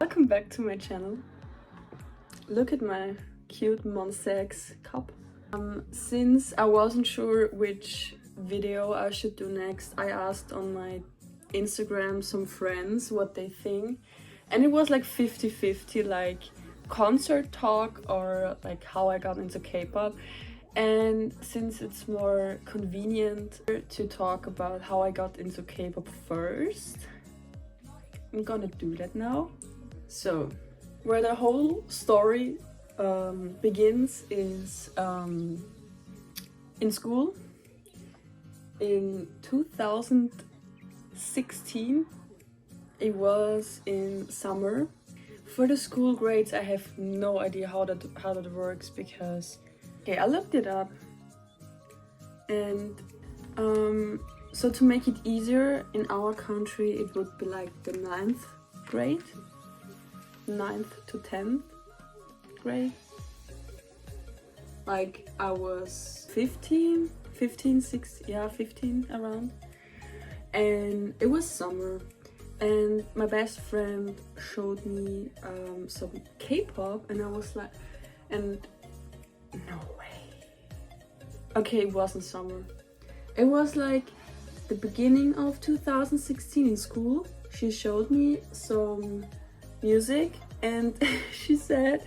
Welcome back to my channel. Look at my cute Monster X cup. Since I wasn't sure which video I should do next, I asked on my Instagram some friends what they think, and it was like 50-50, like concert talk or like how I got into K-pop. And since it's more convenient to talk about how I got into K-pop first, I'm gonna do that now. So, where the whole story begins is in school in 2016. It was in summer. For the school grades, I have no idea how that works because okay, I looked it up, and so to make it easier, in our country it would be like the 9th grade, 9th to 10th grade. Like I was 15, 16, yeah, 15 around, and it was summer, and my best friend showed me some K-pop, and I was like, and no way. Okay, it wasn't summer. It was like the beginning of 2016 in school. She showed me some music and she said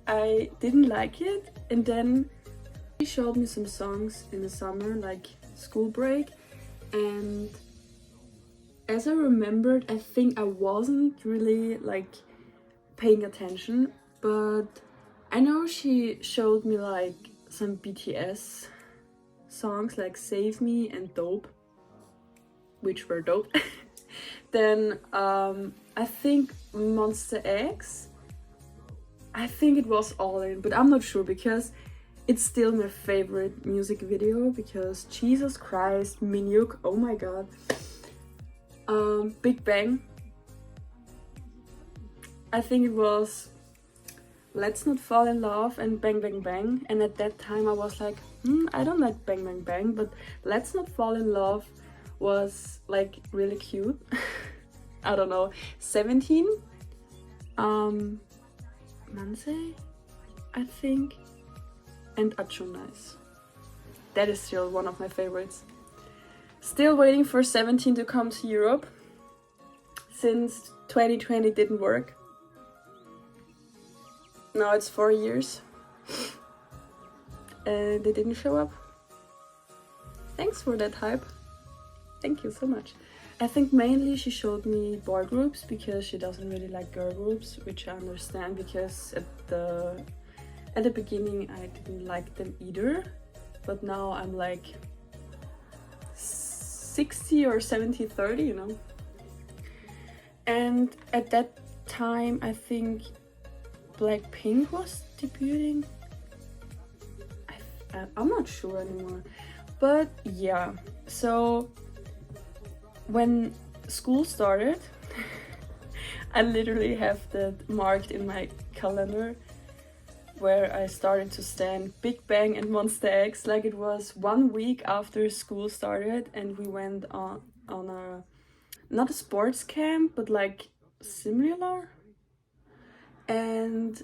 I didn't like it, and then she showed me some songs in the summer, like school break, and as I remembered, I think I wasn't really like paying attention, but I know she showed me like some BTS songs like Save Me and Dope, which were dope. Then I think Monster X, I think it was All In, but I'm not sure because it's still my favorite music video because Jesus Christ, Minhyuk, oh my god. Big Bang, I think it was Let's Not Fall in Love and Bang Bang Bang, and at that time I was like, I don't like Bang Bang Bang, but Let's Not Fall in Love was like really cute. I don't know, 17, Manse, I think, and Acho Nice. That is still one of my favorites. Still waiting for 17 to come to Europe, since 2020 didn't work. Now it's 4 years and they didn't show up. Thanks for that hype. Thank you so much. I think mainly she showed me boy groups because she doesn't really like girl groups, which I understand because at the beginning I didn't like them either, but now I'm like 60 or 70-30, you know. And at that time I think Blackpink was debuting. I'm not sure anymore, but yeah. So when school started, I literally have that marked in my calendar where I started to stand Big Bang and Monster X. Like it was 1 week after school started, and we went on a not a sports camp, but like similar. And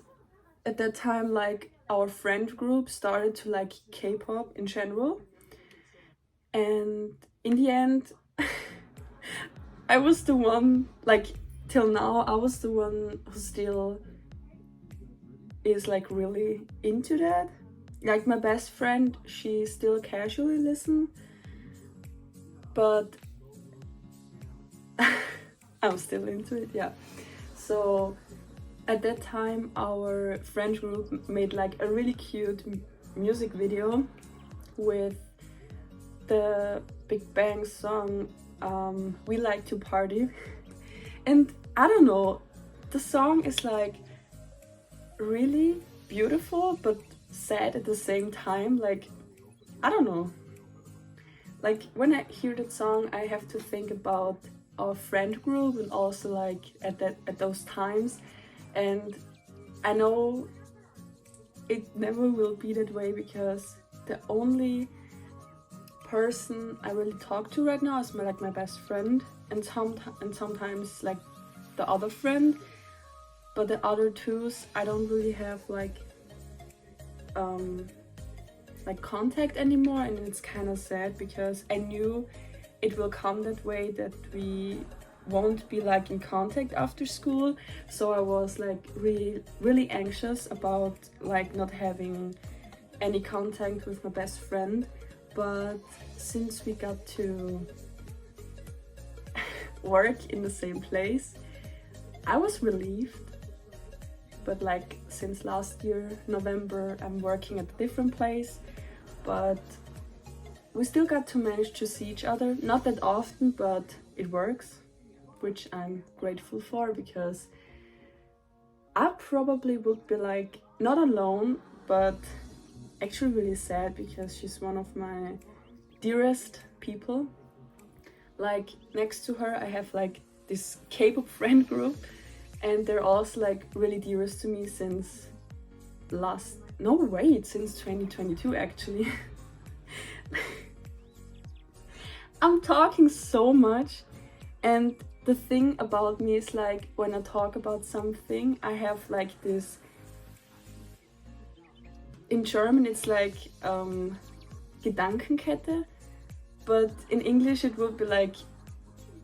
at that time, like our friend group started to like K-pop in general, and in the end I was the one, like till now I was the one who still is like really into that. Like my best friend, she still casually listen, but I'm still into it, yeah. So at that time our friend group made like a really cute music video with the Big Bang song We Like to Party. And I don't know, the song is like really beautiful but sad at the same time. Like I don't know, like when I hear that song I have to think about our friend group and also like at those times. And I know it never will be that way because the only person I really talk to right now is my best friend, and sometimes like the other friend, but the other twos I don't really have like contact anymore, and it's kind of sad because I knew it will come that way, that we won't be like in contact after school. So I was like really anxious about like not having any contact with my best friend. But since we got to work in the same place, I was relieved. But like since last year November I'm working at a different place, but we still got to manage to see each other, not that often, but it works, which I'm grateful for, because I probably would be like not alone, but actually really sad, because she's one of my dearest people. Like next to her I have like this K-pop friend group, and they're also like really dearest to me since since 2022 actually. I'm talking so much, and the thing about me is like when I talk about something I have like this, in German it's like Gedankenkette, but in English it would be like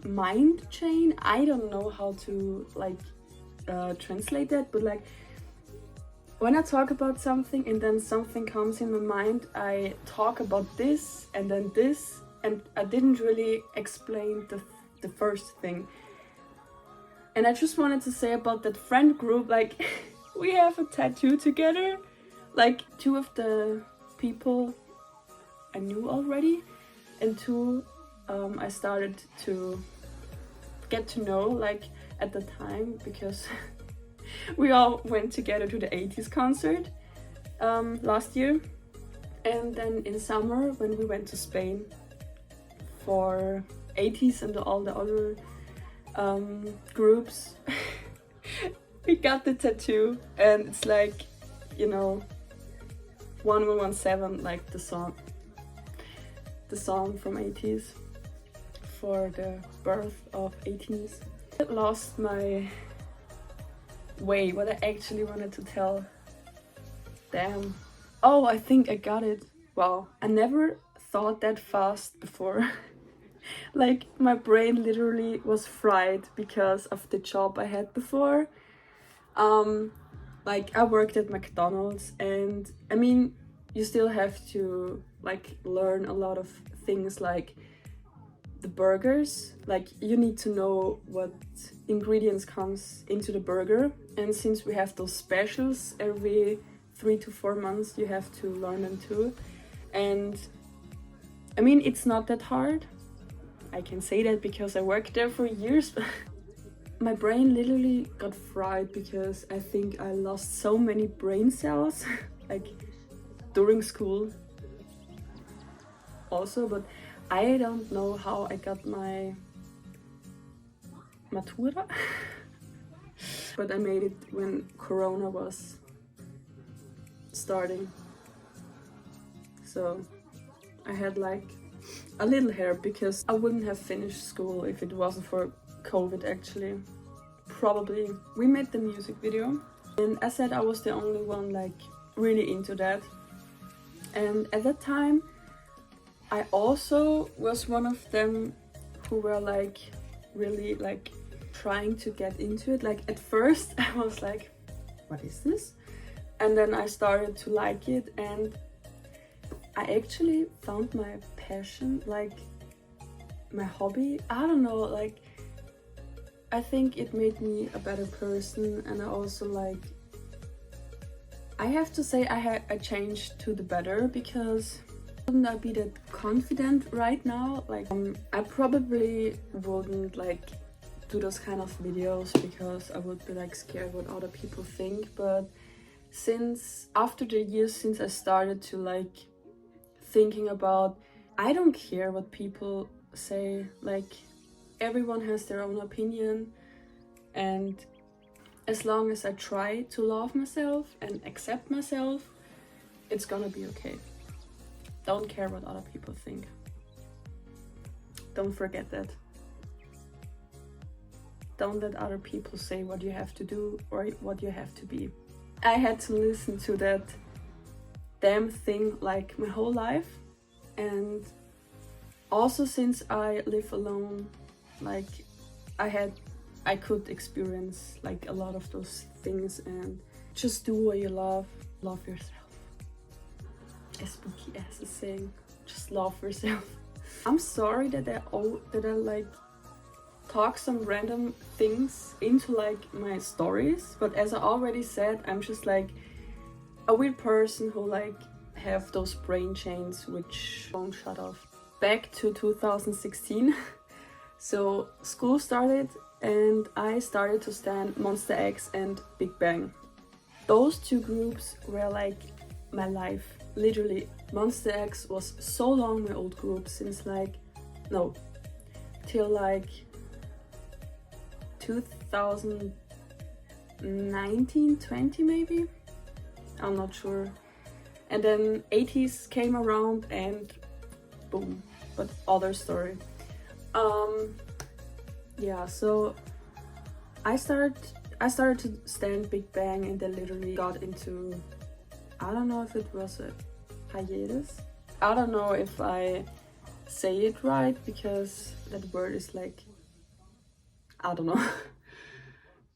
mind chain. I don't know how to like translate that, but like when I talk about something and then something comes in my mind, I talk about this and then this, and I didn't really explain the first thing. And I just wanted to say about that friend group, like we have a tattoo together. Like 2 of the people I knew already, and 2 I started to get to know like at the time, because we all went together to the 80s concert last year. And then in summer when we went to Spain for 80s and all the other groups, we got the tattoo, and it's like, you know, 1117, like the song from 80s, for the birth of 80s. I lost my way, what I actually wanted to tell. Damn. Oh, I think I got it. Wow, I never thought that fast before. Like my brain literally was fried because of the job I had before. Like I worked at McDonald's, and I mean, you still have to like learn a lot of things, like the burgers. Like you need to know what ingredients comes into the burger, and since we have those specials every 3 to 4 months, you have to learn them too. And I mean, it's not that hard. I can say that because I worked there for years. My brain literally got fried because I think I lost so many brain cells like during school also, but I don't know how I got my matura. But I made it when Corona was starting, so I had like a little hair, because I wouldn't have finished school if it wasn't for COVID actually. Probably. We made the music video, and I said I was the only one like really into that, and at that time I also was one of them who were like really like trying to get into it. Like at first I was like, what is this? And then I started to like it, and I actually found my passion, like my hobby. I don't know, like I think it made me a better person, and I also like, I have to say I changed to the better, because wouldn't I be that confident right now? Like I probably wouldn't like do those kind of videos because I would be like scared what other people think. But since after the years since I started to like thinking about, I don't care what people say, like everyone has their own opinion, and as long as I try to love myself and accept myself, it's gonna be okay. Don't care what other people think. Don't forget that. don't let other people say what you have to do or what you have to be. I had to listen to that damn thing like my whole life, and also since I live alone, like I could experience like a lot of those things. And just do what you love yourself, as spooky as is saying, just love yourself. I'm sorry that I like talk some random things into like my stories, but as I already said, I'm just like a weird person who like have those brain chains which won't shut off. Back to 2016. So school started and I started to stan Monster X and Big Bang. Those two groups were like my life, literally. Monster X was so long my old group, since till like 2019, 20 maybe? I'm not sure. And then 80s came around and boom, but other story. Yeah, so I started to stan Big Bang and then literally got into, I don't know if it was a hiatus. I don't know if I say it right because that word is like, I don't know.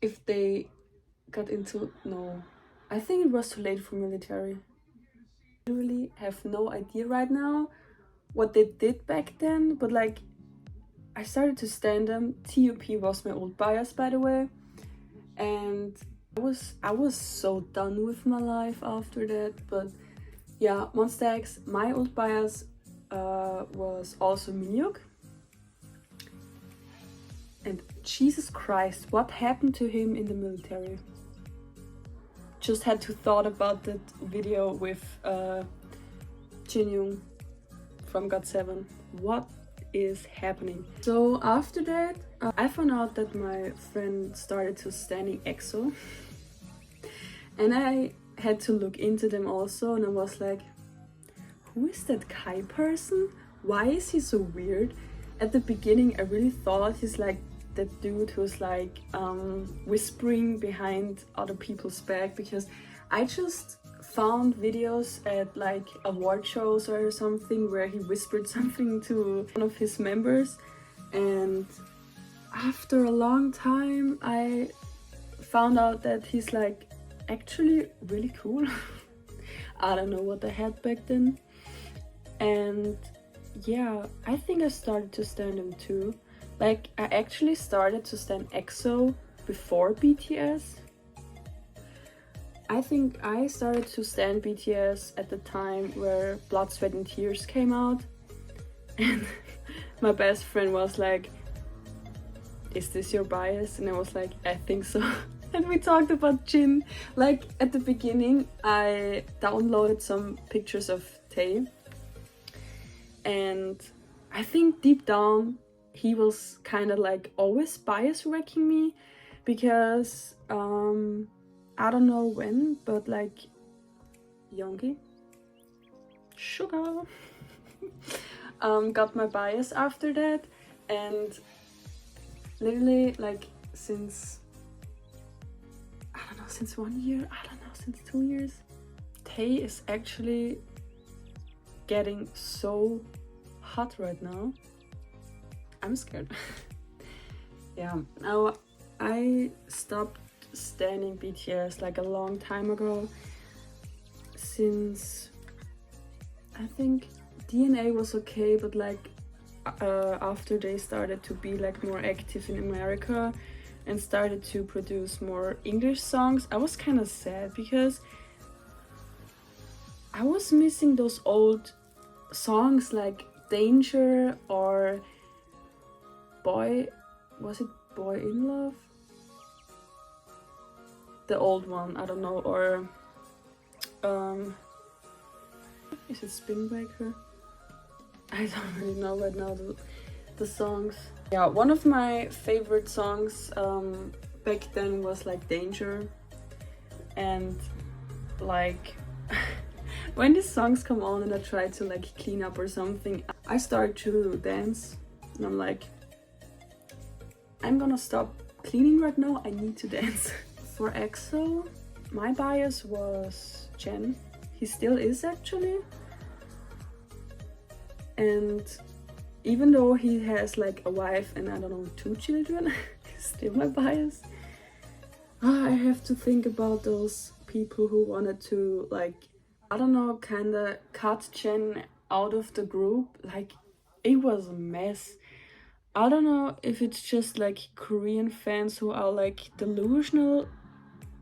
If they got into, no, I think it was too late for military. I really have no idea right now what they did back then, but like I started to stan them. TUP was my old bias, by the way, and I was so done with my life after that. But yeah, Monsta X, my old bias, was also Minyuk. And Jesus Christ, what happened to him in the military? Just had to thought about that video with Jin from GOT7. What is happening? So after that, I found out that my friend started to standing EXO, and I had to look into them also, and I was like, who is that Kai person? Why is he so weird? At the beginning I really thought he's like that dude who's like whispering behind other people's back, because I just found videos at like award shows or something where he whispered something to one of his members, and after a long time I found out that he's like actually really cool. I don't know what I had back then. And yeah, I think I started to stan him too. Like I actually started to stan EXO before BTS. I think I started to stan BTS at the time where Blood, Sweat and Tears came out, and my best friend was like, is this your bias? And I was like, I think so. And we talked about Jin. Like at the beginning I downloaded some pictures of Tae, and I think deep down he was kind of like always bias wrecking me, because I don't know when, but like Yoongi, Sugar, got my bias after that. And literally like since, I don't know, since 1 year, I don't know, since 2 years, Tae is actually getting so hot right now. I'm scared. Yeah, now I stopped standing BTS like a long time ago, since I think DNA was okay, but like after they started to be like more active in America and started to produce more English songs, I was kind of sad, because I was missing those old songs like Danger or Boy, was it Boy in Love? The old one, I don't know, or is it Spin Breaker? I don't really know right now the songs. Yeah, one of my favorite songs back then was like Danger, and like when these songs come on and I try to like clean up or something, I start to dance and I'm like, I'm gonna stop cleaning right now, I need to dance. For EXO, my bias was Chen. He still is actually. And even though he has like a wife and I don't know, 2 children, he's still my bias. I have to think about those people who wanted to, like, I don't know, kinda cut Chen out of the group. Like, it was a mess. I don't know if it's just like Korean fans who are like delusional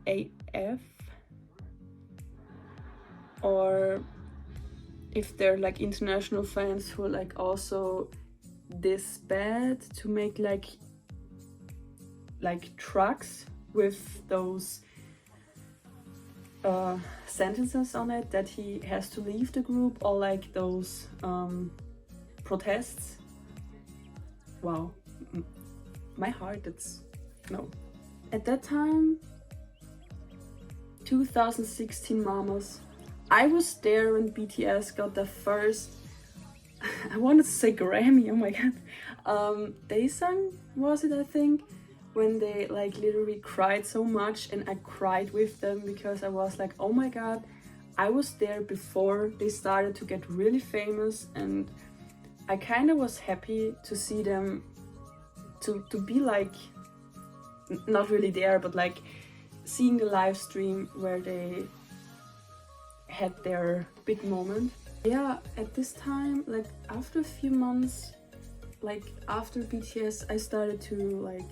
AF, or if they're like international fans who are like also this bad to make like trucks with those sentences on it that he has to leave the group, or like those protests. Wow, my heart, it's no. At that time, 2016 Mamas, I was there when BTS got the first, I wanted to say Grammy, oh my god. They sang, was it, I think, when they like literally cried so much, and I cried with them because I was like, oh my god, I was there before they started to get really famous, and I kind of was happy to see them to be like, not really there, but like seeing the live stream where they had their big moment. Yeah, at this time, like after a few months, like after BTS, I started to like,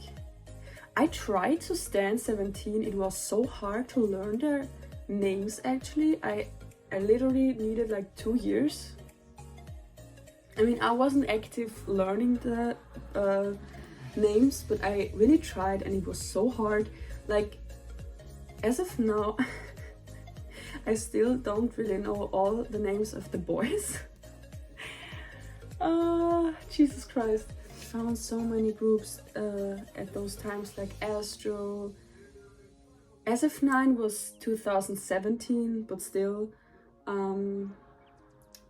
I tried to stand 17. It was so hard to learn their names actually. I literally needed like 2 years. I mean, I wasn't active learning the names, but I really tried, and it was so hard. Like, as of now, I still don't really know all the names of the boys. Jesus Christ. I found so many groups at those times, like Astro. SF9 was 2017, but still.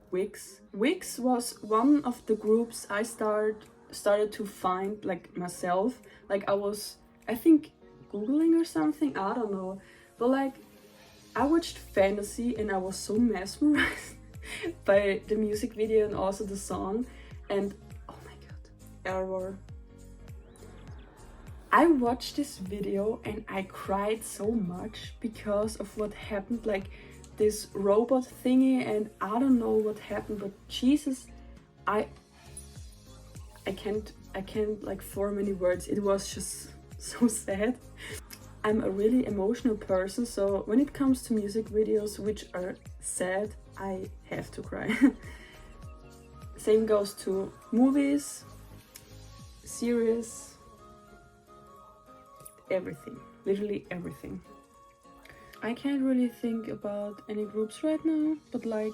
Wix. Wix was one of the groups I started to find like myself. Like I think Googling or something, I don't know. But like I watched Fantasy and I was so mesmerized by the music video and also the song. And oh my god, Error. I watched this video and I cried so much because of what happened. Like this robot thingy, and I don't know what happened, but Jesus, I can't like form any words. It was just so sad. I'm a really emotional person, so when it comes to music videos which are sad, I have to cry. Same goes to movies, series, everything, literally everything. I can't really think about any groups right now, but like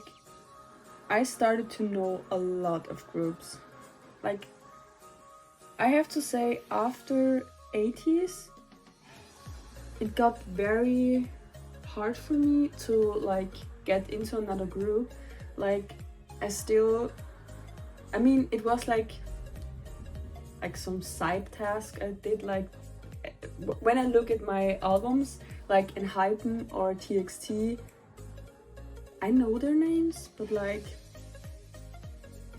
I started to know a lot of groups. Like I have to say, after 80s, it got very hard for me to like get into another group. Like I mean, it was like some side task I did. Like when I look at my albums, like in Hypen or TXT, I know their names, but like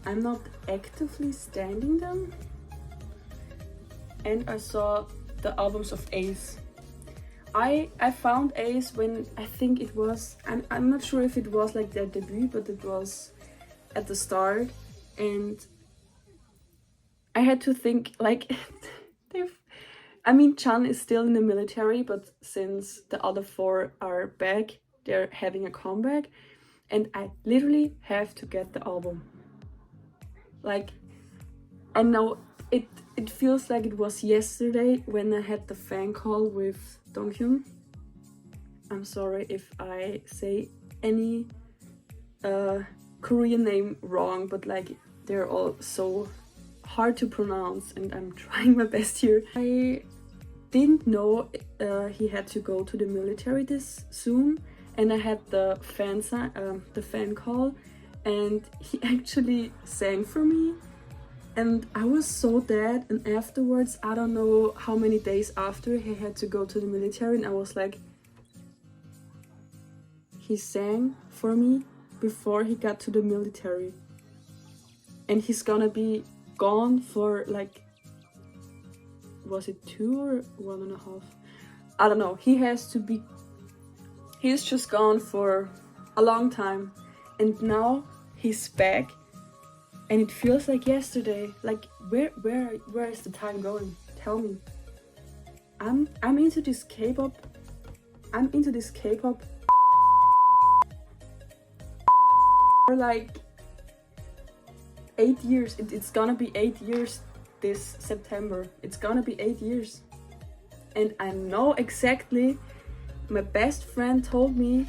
I'm not actively standing them. And I saw the albums of Ace. I found Ace when I think it was, I'm not sure if it was like their debut, but it was at the start, and I had to think like I mean, Chan is still in the military, but since the other 4 are back, they're having a comeback, and I literally have to get the album. Like, I know it feels like it was yesterday when I had the fan call with Donghyun. I'm sorry if I say any Korean name wrong, but like they're all so hard to pronounce, and I'm trying my best here. I didn't know he had to go to the military this soon, and I had the fan call, and he actually sang for me. And I was so dead, and afterwards, I don't know how many days after, he had to go to the military, and I was like, he sang for me before he got to the military. And he's gonna be gone for like, was it 2 or 1.5? I don't know. He's just gone for a long time. And now he's back. And it feels like yesterday. Like, where is the time going? Tell me. I'm into this K-pop. I'm into this K-pop for like 8 years. It's gonna be 8 years this September. It's gonna be 8 years. And I know exactly, my best friend told me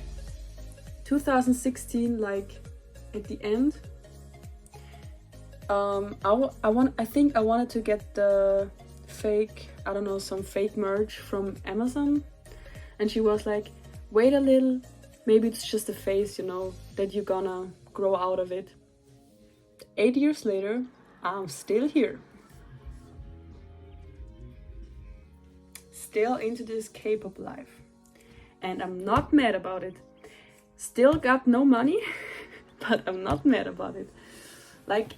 2016, like at the end. I think I wanted to get the fake, I don't know, some fake merch from Amazon. And she was like, wait a little, maybe it's just a phase, you know, that you're gonna grow out of it. 8 years later, I'm still here. Still into this K-pop life. And I'm not mad about it. Still got no money, but I'm not mad about it. Like,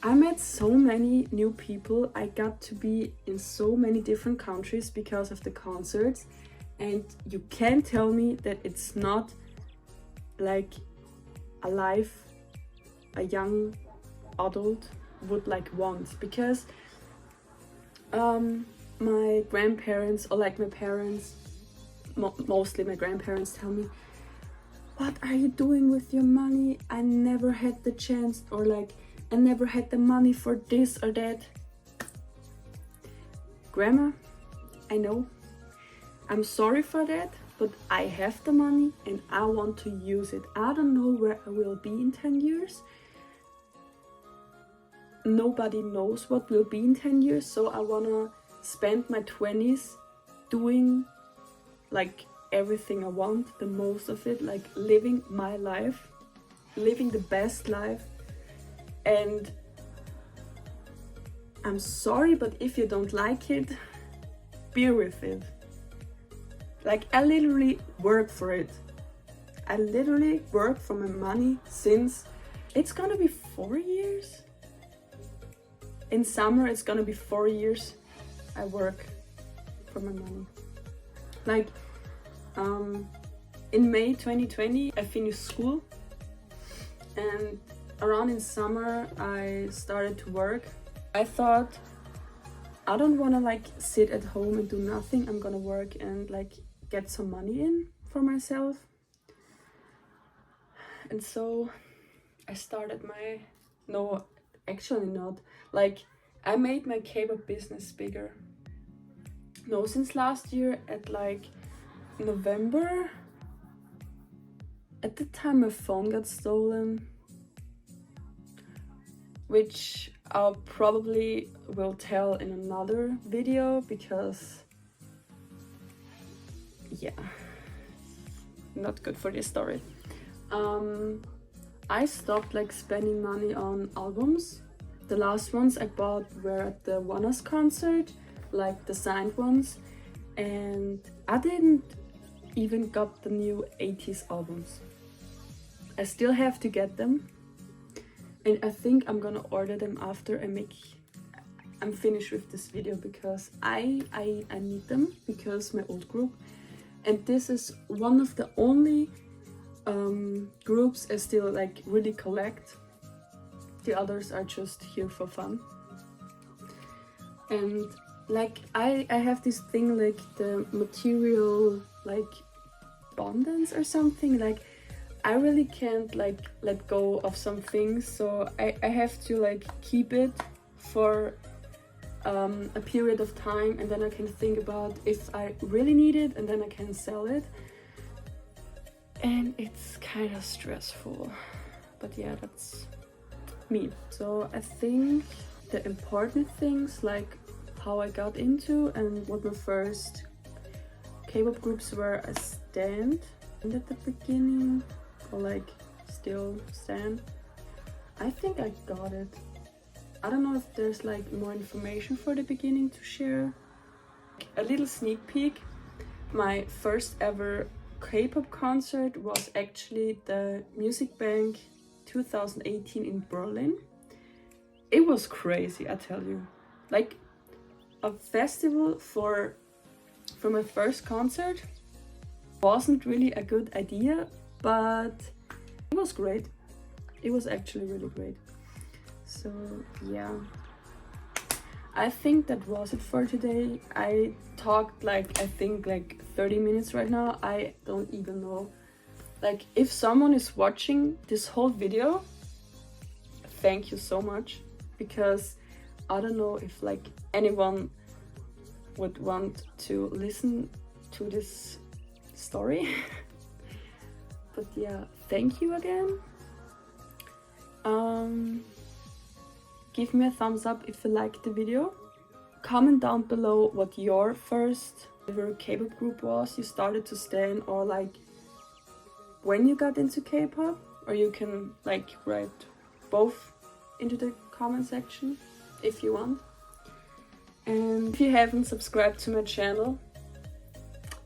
I met so many new people. I got to be in so many different countries because of the concerts. And you can't tell me that it's not like a life a young adult would like want. Because my grandparents, or like my parents, mostly my grandparents, tell me, what are you doing with your money? I never had the chance, or like, I never had the money for this or that. Grandma, I know. I'm sorry for that, but I have the money and I want to use it. I don't know where I will be in 10 years. Nobody knows what will be in 10 years, so I wanna spend my 20s doing like everything I want, the most of it, like living my life, living the best life. And I'm sorry, but if you don't like it, bear with it. Like, I literally work for it. I literally work for my money since, it's gonna be 4 years. In summer, it's gonna be 4 years I work for my money. Like, in May 2020, I finished school, and around in summer, I started to work. I thought, I don't want to like sit at home and do nothing. I'm gonna work and like get some money in for myself. And so I started my, no, actually not. Like, I made my K-pop business bigger. No, since last year at like November. At the time my phone got stolen, which I'll probably will tell in another video, because yeah, not good for this story. I stopped like spending money on albums. The last ones I bought were at the Wanna's concert, like the signed ones, and I didn't even got the new 80s albums. I still have to get them, and I think I'm gonna order them after I'm finished with this video, because I need them, because my old group, and this is one of the only groups I still like really collect. The others are just here for fun. And like I have this thing, like the material like abundance or something, like I really can't like let go of some things, so I have to like keep it for a period of time, and then I can think about if I really need it, and then I can sell it. And it's kind of stressful, but yeah, that's me. So I think the important things, like how I got into and what my first K-pop groups were, I stand at the beginning, or like still stand. I think I got it. I don't know if there's like more information for the beginning to share. A little sneak peek. My first ever K-pop concert was actually the Music Bank 2018 in Berlin. It was crazy, I tell you. Like a festival for my first concert wasn't really a good idea, but it was great. It was actually really great. So yeah, I think that was it for today. I talked like, I think like 30 minutes right now. I don't even know. Like, if someone is watching this whole video, thank you so much, because I don't know if like anyone would want to listen to this story. But yeah, thank you again. Give me a thumbs up if you liked the video. Comment down below what your first ever K-pop group was you started to stan, or like when you got into K-pop, or you can like write both into the comment section if you want. And if you haven't subscribed to my channel,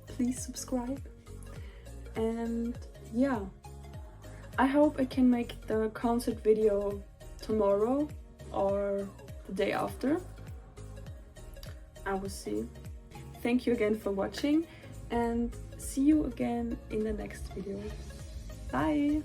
please subscribe. And yeah, I hope I can make the concert video tomorrow or the day after. I will see. Thank you again for watching, and see you again in the next video. Bye!